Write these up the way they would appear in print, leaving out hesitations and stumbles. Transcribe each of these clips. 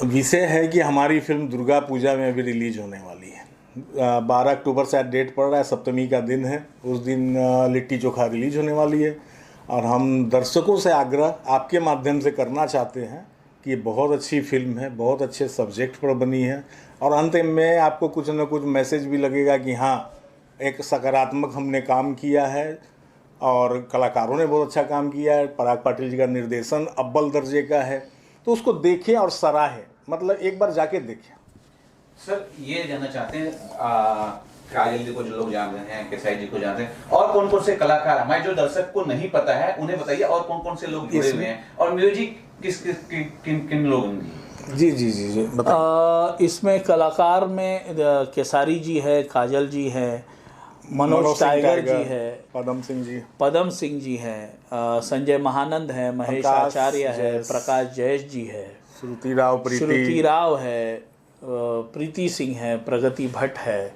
विषय है कि हमारी फिल्म दुर्गा पूजा में अभी रिलीज होने वाली है। 12 अक्टूबर से आज डेट पड़ रहा है, सप्तमी का दिन है। उस दिन लिट्टी चोखा रिलीज होने वाली है और हम दर्शकों से आग्रह आपके माध्यम से करना चाहते हैं कि ये बहुत अच्छी फिल्म है, बहुत अच्छे सब्जेक्ट पर बनी है और अंत में आपको कुछ न कुछ मैसेज भी लगेगा कि हाँ, एक सकारात्मक हमने काम किया है और कलाकारों ने बहुत अच्छा काम किया है। पराग पाटिल जी का निर्देशन अव्वल दर्जे का है, तो उसको देखें और सराहें, मतलब एक बार जाके देखें। सर ये जानना चाहते हैं, काजल जी को जो लोग जान रहे हैं, केसाई जी को जानते हैं, और कौन कौन से कलाकार हमारे जो दर्शक को नहीं पता है उन्हें बताइए, और कौन कौन से लोग जुड़े हुए हैं और म्यूजिक किन किन लोगों की? जी जी जी जी इसमें कलाकार में केसारी जी है, काजल जी है, मनोज टाइगर जी है, पदम सिंह जी हैं, संजय महानंद है, महेश आचार्य है, प्रकाश जयेश जी है, श्रुति राव है, प्रीति सिंह है, प्रगति भट्ट है,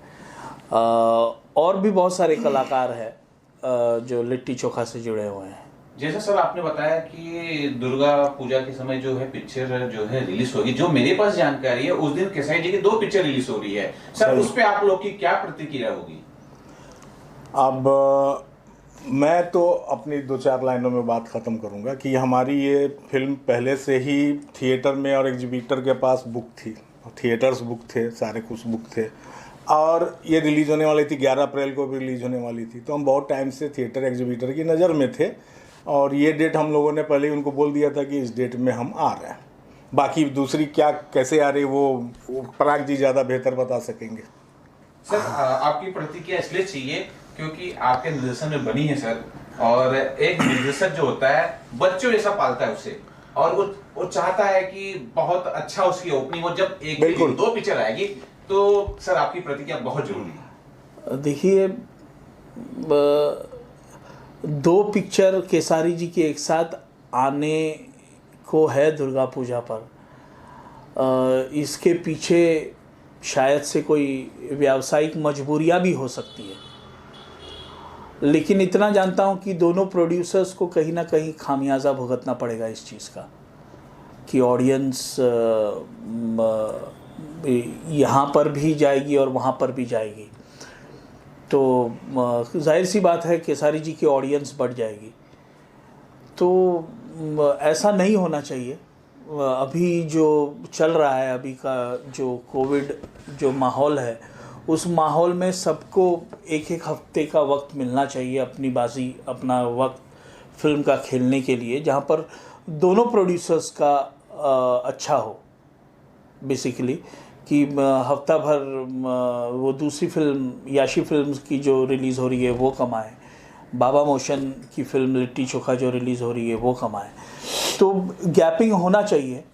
और भी बहुत सारे कलाकार हैं जो लिट्टी चोखा से जुड़े हुए हैं। जैसा सर आपने बताया कि दुर्गा पूजा के समय जो है पिक्चर जो है रिलीज होगी, जो मेरे पास जानकारी है उस दिन केसाई जी की 2 पिक्चर रिलीज हो रही है सर, उस पे आप लोग की क्या प्रतिक्रिया होगी? अब मैं तो अपनी 2-4 लाइनों में बात ख़त्म करूंगा कि हमारी ये फिल्म पहले से ही थिएटर में और एग्जीबिटर के पास बुक थी, थिएटर्स बुक थे, सारे कुछ बुक थे और ये रिलीज़ होने वाली थी, 11 अप्रैल को भी रिलीज़ होने वाली थी। तो हम बहुत टाइम से थिएटर एग्जीबिटर की नज़र में थे और ये डेट हम लोगों ने पहले ही उनको बोल दिया था कि इस डेट में हम आ रहे हैं। बाकी दूसरी क्या कैसे आ रही वो पराग जी ज़्यादा बेहतर बता सकेंगे। सर आपकी प्रतिक्रिया इसलिए चाहिए क्योंकि आपके निर्देशन में बनी है सर, और एक निर्देशक जो होता है बच्चों जैसा पालता है उसे, और वो चाहता है कि बहुत अच्छा उसकी ओपनिंग हो। जब एक 2 पिक्चर आएगी तो सर आपकी प्रतिक्रिया बहुत जरूरी है। देखिए, 2 पिक्चर केसारी जी के एक साथ आने को है दुर्गा पूजा पर। इसके पीछे शायद से कोई व्यावसायिक मजबूरियां भी हो सकती है, लेकिन इतना जानता हूं कि दोनों प्रोड्यूसर्स को कहीं ना कहीं खामियाजा भुगतना पड़ेगा इस चीज़ का कि ऑडियंस यहाँ पर भी जाएगी और वहाँ पर भी जाएगी। तो जाहिर सी बात है केसारी जी की ऑडियंस बढ़ जाएगी। तो ऐसा नहीं होना चाहिए। अभी जो चल रहा है, अभी का जो कोविड जो माहौल है, उस माहौल में सबको एक हफ्ते का वक्त मिलना चाहिए अपनी बाजी, अपना वक्त फिल्म का खेलने के लिए, जहाँ पर दोनों प्रोड्यूसर्स का अच्छा हो बेसिकली, कि हफ्ता भर वो दूसरी फिल्म याशी फिल्म्स की जो रिलीज़ हो रही है वो कमाए, बाबा मोशन की फिल्म लिट्टी चोखा जो रिलीज़ हो रही है वो कमाए। तो गैपिंग होना चाहिए।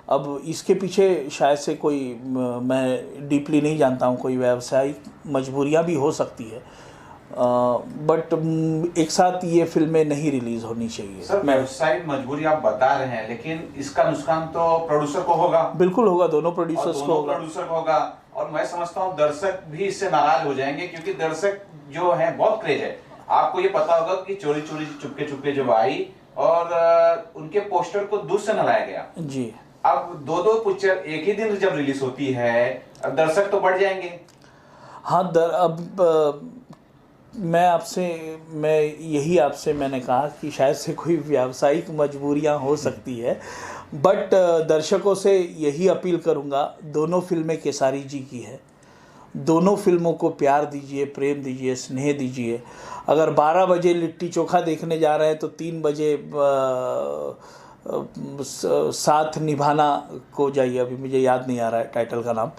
अब इसके पीछे शायद से कोई, मैं डीपली नहीं जानता हूँ, कोई व्यावसायिक मजबूरियाँ भी हो सकती है, बट एक साथ ये फिल्में नहीं रिलीज़ होनी चाहिए। सर व्यावसायिक मजबूरी आप बता रहे हैं, लेकिन इसका नुकसान तो प्रोड्यूसर को होगा। बिल्कुल होगा, दोनों प्रोड्यूसर्स को होगा। और मैं समझता हूँ दर्शक भी इससे नाराज हो जाएंगे, क्योंकि दर्शक जो है बहुत क्रेज है। आपको ये पता होगा कि चोरी चोरी चुपके चुपके जब आई और उनके पोस्टर को दूर से न लाया गया जी, अब 2 पिक्चर एक ही दिन जब रिलीज होती है, अब दर्शक तो बढ़ जाएंगे। हाँ, अब मैंने कहा कि शायद से कोई व्यावसायिक मजबूरियां हो सकती है, बट दर्शकों से यही अपील करूंगा, दोनों फिल्में केसारी जी की है, दोनों फिल्मों को प्यार दीजिए, प्रेम दीजिए, स्नेह दीजिए। अगर 12 बजे लिट्टी चोखा देखने जा रहे हैं तो 3 बजे साथ निभाना को जाइए, अभी मुझे याद नहीं आ रहा है टाइटल का नाम,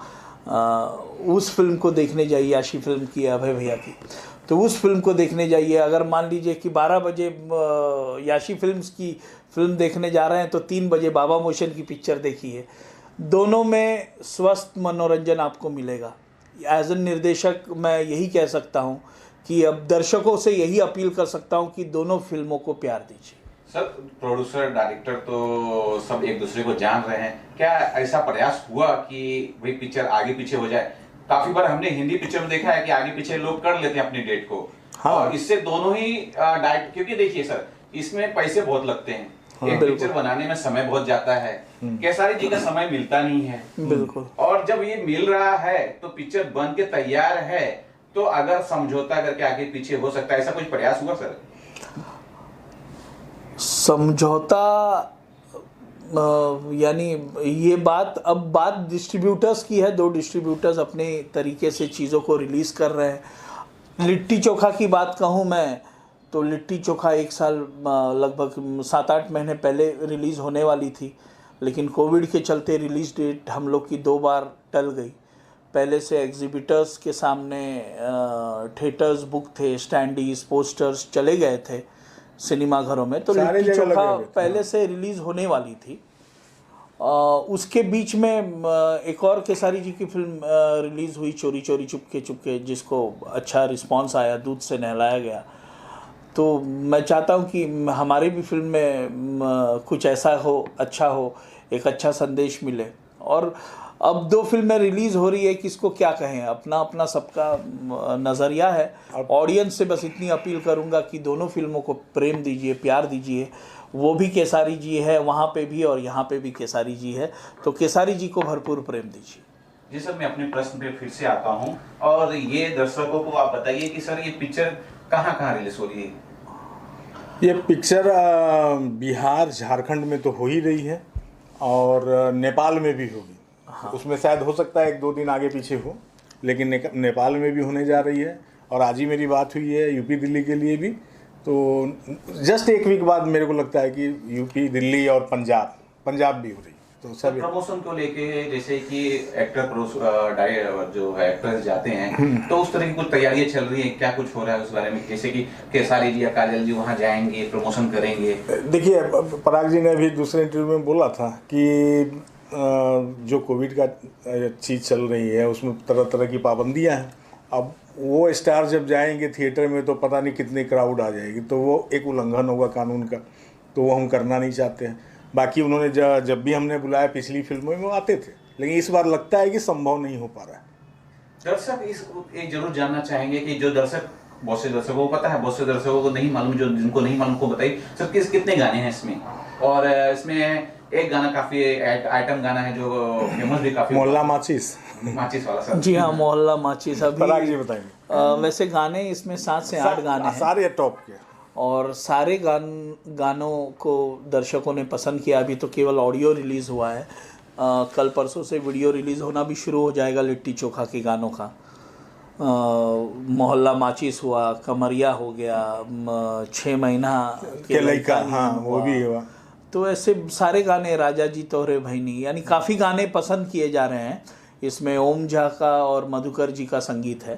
उस फिल्म को देखने जाइए, याशी फिल्म की, अभय भैया की, तो उस फिल्म को देखने जाइए। अगर मान लीजिए कि 12 बजे याशी फिल्म्स की फिल्म देखने जा रहे हैं तो 3 बजे बाबा मोशन की पिक्चर देखिए। दोनों में स्वस्थ मनोरंजन आपको मिलेगा। एज एन निर्देशक मैं यही कह सकता हूँ कि अब दर्शकों से यही अपील कर सकता हूँ कि दोनों फिल्मों को प्यार दीजिए। सर प्रोड्यूसर डायरेक्टर तो सब एक दूसरे को जान रहे हैं, क्या ऐसा प्रयास हुआ कि भाई पिक्चर आगे पीछे हो जाए? काफी बार हमने हिंदी पिक्चर में देखा है कि आगे पीछे लोग कर लेते हैं अपनी डेट को। हाँ। और इससे दोनों ही डायरेक्ट, क्योंकि देखिए सर इसमें पैसे बहुत लगते हैं, एक पिक्चर बनाने में समय बहुत जाता है, केसारी जी का समय मिलता नहीं है। बिल्कुल। और जब ये मिल रहा है तो पिक्चर बन के तैयार है, तो अगर समझौता करके आगे पीछे हो सकता है, ऐसा कुछ प्रयास हुआ सर? समझौता यानी ये बात डिस्ट्रीब्यूटर्स की है। 2 डिस्ट्रीब्यूटर्स अपने तरीके से चीज़ों को रिलीज़ कर रहे हैं। लिट्टी चोखा की बात कहूँ मैं तो लिट्टी चोखा 1 साल लगभग 7-8 महीने पहले रिलीज़ होने वाली थी, लेकिन कोविड के चलते रिलीज़ डेट हम लोग की 2 बार टल गई। पहले से एग्जिबिटर्स के सामने थिएटर्स बुक थे, स्टैंडीज पोस्टर्स चले गए थे सिनेमा घरों में, तो लिट्टी चोखा पहले से रिलीज़ होने वाली थी। उसके बीच में एक और केसारी जी की फिल्म रिलीज़ हुई, चोरी चोरी चुपके चुपके, जिसको अच्छा रिस्पांस आया, दूध से नहलाया गया। तो मैं चाहता हूँ कि हमारी भी फिल्म में कुछ ऐसा हो, अच्छा हो, एक अच्छा संदेश मिले। और अब 2 फिल्में रिलीज़ हो रही है, किसको क्या कहें, अपना अपना सबका नज़रिया है। ऑडियंस से बस इतनी अपील करूँगा कि दोनों फिल्मों को प्रेम दीजिए, प्यार दीजिए। वो भी केसारी जी है वहाँ पे भी, और यहाँ पे भी केसारी जी है, तो केसारी जी को भरपूर प्रेम दीजिए। जी सर, मैं अपने प्रश्न पे फिर से आता हूँ, और ये दर्शकों को आप बताइए कि सर ये पिक्चर कहाँ रिलीज हो रही है? ये पिक्चर बिहार झारखंड में तो हो ही रही है, और नेपाल में भी होगी। हाँ। उसमें शायद हो सकता है 1-2 दिन आगे पीछे हो, लेकिन नेपाल में भी होने जा रही है। और आज ही मेरी बात हुई है यूपी दिल्ली के लिए भी, तो जस्ट 1 वीक बाद मेरे को लगता है कि यूपी, दिल्ली और पंजाब भी हो रही है। तो सब प्रमोशन को लेके, जैसे कि एक्टर जो है एक्टर्स जाते हैं, तो उस तरह की कुछ तैयारियां चल रही है, क्या कुछ हो रहा है उस बारे में? जैसे कि केसारी जी या काजल जी वहां जाएंगे, प्रमोशन करेंगे। देखिए, पराग जी ने भी दूसरे इंटरव्यू में बोला था कि जो कोविड का चीज़ चल रही है उसमें तरह तरह की पाबंदियां हैं। अब वो स्टार जब जाएंगे थिएटर में तो पता नहीं कितनी क्राउड आ जाएगी, तो वो एक उल्लंघन होगा कानून का, तो वो हम करना नहीं चाहते हैं। बाकी उन्होंने जब भी हमने बुलाया पिछली फिल्मों में वो आते थे, लेकिन इस बार लगता है कि संभव नहीं हो पा रहा है। दर्शक एक जरूर जानना चाहेंगे कि जो दर्शक, बहुत से दर्शकों को पता है, बहुत से दर्शकों को नहीं मालूम, जो जिनको नहीं मालूम को बताइए सर, कितने गाने हैं इसमें? और इसमें एक गाना काफी आइटम गाना है जो फेमस भी काफी, मोहल्ला माचिस वाला सर। जी हाँ, मोहल्ला माचिस। अभी पराग जी बताएंगे। वैसे गाने इसमें 7 से 8 गाने हैं, सारे टॉप के, और सारे गानों को दर्शकों ने पसंद किया। अभी तो केवल ऑडियो रिलीज़ हुआ है, कल परसों से वीडियो रिलीज़ होना भी शुरू हो जाएगा लिट्टी चोखा के गानों का। मोहल्ला माचिस हुआ, कमरिया हो गया, 6 महीना के लइका, हाँ वो भी हुआ। तो ऐसे सारे गाने, राजा जी तोहरे भैनी, यानी काफ़ी गाने पसंद किए जा रहे हैं। इसमें ओम झा का और मधुकर जी का संगीत है,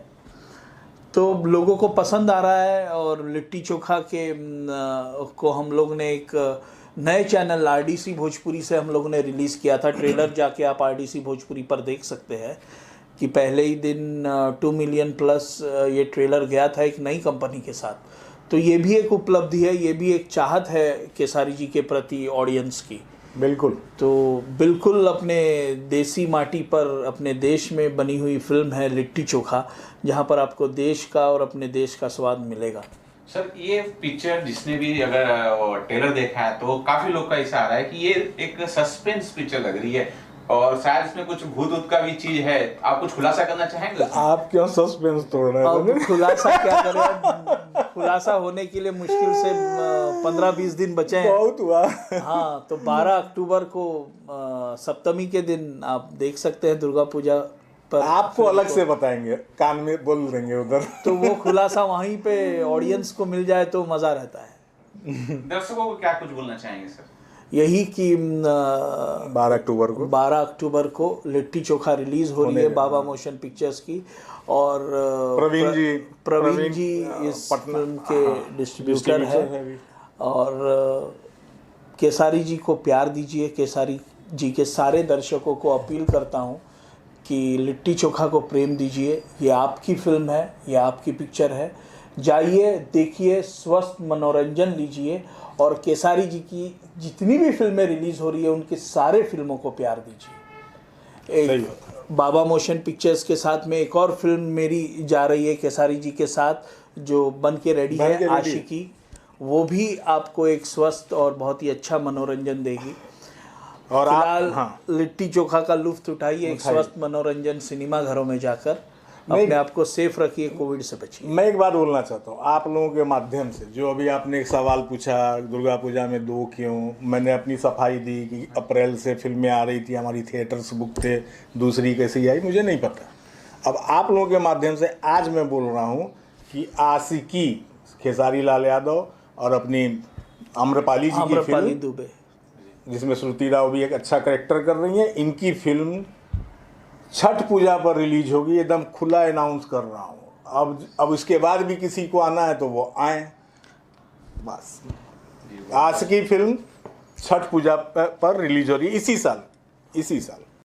तो लोगों को पसंद आ रहा है। और लिट्टी चोखा को हम लोग ने एक नए चैनल RDC भोजपुरी से हम लोगों ने रिलीज़ किया था। ट्रेलर जाके आप RDC भोजपुरी पर देख सकते हैं कि पहले ही दिन 2 मिलियन प्लस ये ट्रेलर गया था एक नई कंपनी के साथ। तो ये भी एक उपलब्धि है, ये भी एक चाहत है केसारी जी के प्रति ऑडियंस की। बिल्कुल। तो बिल्कुल अपने देसी माटी पर, अपने देश में बनी हुई फिल्म है लिट्टी चोखा, जहाँ पर आपको देश का और अपने देश का स्वाद मिलेगा। सर, ये पिक्चर जिसने भी अगर ट्रेलर देखा है तो काफी लोग का ऐसा आ रहा है कि ये एक सस्पेंस पिक्चर लग रही है, और शायद इसमें कुछ भूत का भी चीज है। आप कुछ खुलासा करना चाहेंगे? आप क्यों सस्पेंस तोड़ रहे हैं? अब खुलासा क्या करें, खुलासा होने के लिए मुश्किल से 15-20 दिन बचे हैं। बहुत हुआ। हाँ, तो 12 अक्टूबर को सप्तमी के दिन आप देख सकते हैं दुर्गा पूजा पर। आपको अलग से बताएंगे, कान में बोल देंगे उधर। तो वो खुलासा वहीं पे ऑडियंस को मिल जाए तो मज़ा रहता है। दर्शकों को क्या कुछ बोलना चाहेंगे सर? यही कि 12 अक्टूबर को लिट्टी चोखा रिलीज हो रही है बाबा मोशन पिक्चर्स की, और प्रवीण जी इस फिल्म के डिस्ट्रीब्यूटर है। और केसारी जी को प्यार दीजिए। केसारी जी के सारे दर्शकों को अपील करता हूँ कि लिट्टी चोखा को प्रेम दीजिए। ये आपकी फिल्म है, ये आपकी पिक्चर है, जाइए देखिए, स्वस्थ मनोरंजन लीजिए। और केसारी जी की जितनी भी फिल्में रिलीज़ हो रही है उनकी सारे फिल्मों को प्यार दीजिए। एक बाबा मोशन पिक्चर्स के साथ में एक और फिल्म मेरी जा रही है केसारी जी के साथ, जो बन के रेडी है, आशिकी। वो भी आपको एक स्वस्थ और बहुत ही अच्छा मनोरंजन देगी। और फिलहाल हाँ, लिट्टी चोखा का लुत्फ उठाइए, एक स्वस्थ मनोरंजन सिनेमा घरों में जाकर नहीं, अपने आप को सेफ रखिए, कोविड से बचिए। मैं एक बात बोलना चाहता हूँ आप लोगों के माध्यम से। जो अभी आपने एक सवाल पूछा दुर्गा पूजा में 2 क्यों, मैंने अपनी सफाई दी कि अप्रैल से फिल्में आ रही थी, हमारी थिएटर्स बुक थे, दूसरी कैसी आई मुझे नहीं पता। अब आप लोगों के माध्यम से आज मैं बोल रहा हूँ कि आशिकी खेसारी लाल यादव और अपनी आम्रपाली जी की आम्रपाली फिल्म, दुबे, जिसमें श्रुति राव भी एक अच्छा करेक्टर कर रही हैं, इनकी फिल्म छठ पूजा पर रिलीज होगी। एकदम खुला अनाउंस कर रहा हूँ। अब इसके बाद भी किसी को आना है तो वो आए, बस। आज की फिल्म छठ पूजा पर रिलीज हो रही है इसी साल।